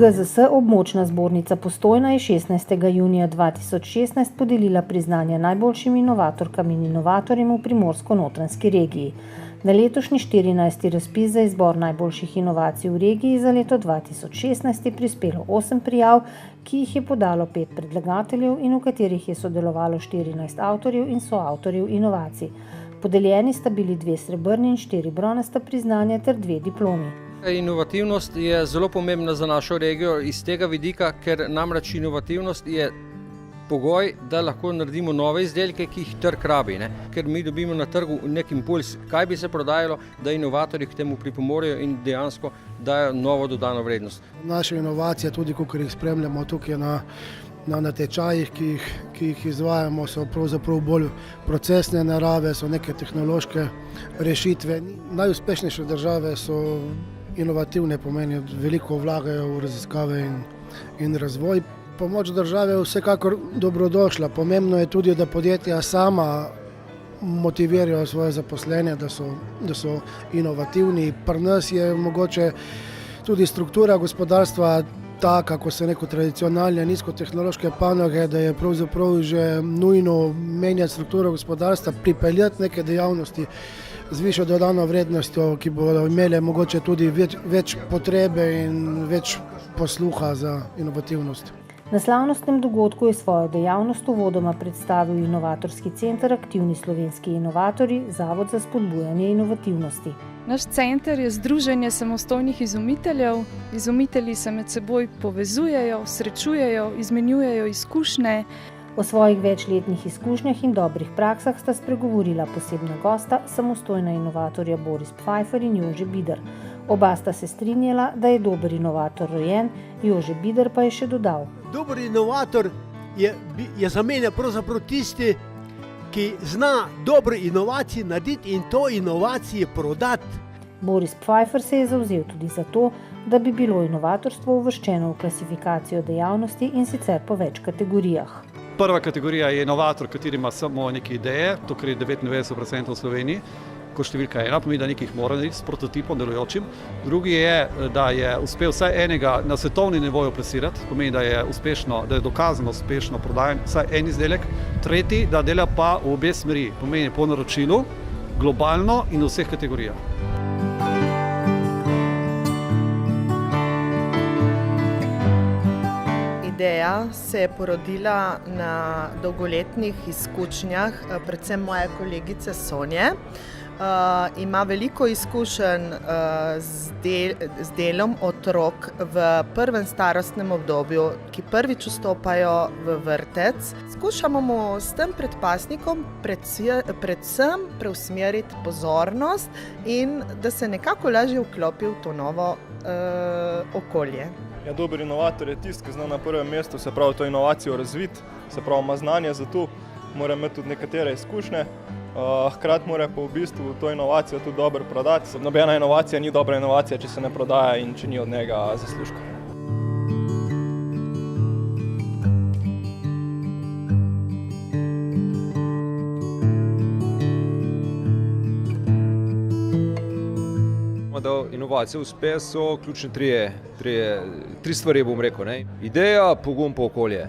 GZS območna zbornica Postojna je 16. junija 2016 podelila priznanje najboljšim inovatorkam in inovatorjem v Primorsko-notranjski regiji. Na letošnji 14. razpis za izbor najboljših inovacij v regiji za leto 2016 je prispelo 8 prijav, ki jih je podalo 5 predlagateljev in v katerih je sodelovalo 14 avtorjev in soavtorjev inovacij. Podeljeni sta bili 2 srebrni in 4 bronasta priznanja ter 2 diplomi. Inovativnost je zelo pomembna za našo regijo iz tega vidika, ker namreč inovativnost je pogoj, da lahko naredimo nove izdelke, ki jih trg rabi, ker mi dobimo na trgu nek impuls, kaj bi se prodajalo, da inovatorji k temu pripomorejo in dejansko dajo novo dodano vrednost. Naše inovacije, tudi ko jih spremljamo tukaj na natečajih, ki jih izvajamo, so pravzaprav bolj procesne narave, so neke tehnološke rešitve. Najuspešnejše države so inovativne, pomeni, veliko vlagajo v raziskave in razvoj. Pomoč države je vsekakor dobrodošla. Pomembno je tudi, da podjetja sama motivirajo svoje zaposlene, da so inovativni. Pri nas je mogoče tudi struktura gospodarstva taka, ko se neko tradicionalne nizkotehnološke panoge, da je pravzaprav že nujno menjati strukturo gospodarstva, pripeljati neke dejavnosti z višjo dodano vrednostjo, ki bodo imele mogoče tudi več potrebe in več posluha za inovativnost. Na slavnostnem dogodku je svojo dejavnost uvodoma predstavil inovatorski center Aktivni slovenski inovatorji, Zavod za spodbujanje inovativnosti. Naš center je združenje samostojnih izumiteljev. Izumitelji se med seboj povezujejo, srečujejo, izmenjujejo izkušnje. O svojih večletnih izkušnjah in dobrih praksah sta spregovorila posebna gosta, samostojna inovatorja Boris Pfeiffer in Jože Bider. Oba sta se strinjala, da je dober inovator rojen, Jože Bider pa je še dodal. Dober inovator je za mene pravzaprav tisti, ki zna dobre inovacije narediti in to inovacije prodati. Boris Pfeiffer se je zavzel tudi za to, da bi bilo inovatorstvo uvrščeno v klasifikacijo dejavnosti in sicer po več kategorijah. Prva kategorija je inovator, kateri ima samo neke ideje, to kar je 99% v Sloveniji, kot številka 1, pomeni, da nekaj mora narediti s prototipom delujočim. Drugi je, da je uspel vsaj enega na svetovni nivoju plasirati, pomeni, da je dokazano uspešno prodajen vsaj en izdelek. Tretji, da dela pa v obe smeri, pomeni po naročilu, globalno in v vseh kategorijah. Ideja se je porodila na dolgoletnih izkušnjah, predvsem moje kolegice Sonje. Ima veliko izkušenj z delom otrok v prvem starostnem obdobju, ki prvič vstopajo v vrtec. Skušamo mu s tem predpasnikom predvsem preusmeriti pozornost in da se nekako lažje vklopi v to novo okolje. Ja, dober inovator je tisti, ki zna na prvem mestu, se pravi, to inovacijo razviti, se pravi, ima znanje za to, mora imeti tudi nekatere izkušnje, hkrati mora pa v bistvu to inovacijo tudi dobro prodati. Nobena inovacija ni dobra inovacija, če se ne prodaja in če ni od njega zaslužka. Da inovacija uspe, so ključne tri stvari, bom rekel. Ideja, pogum pa okolje.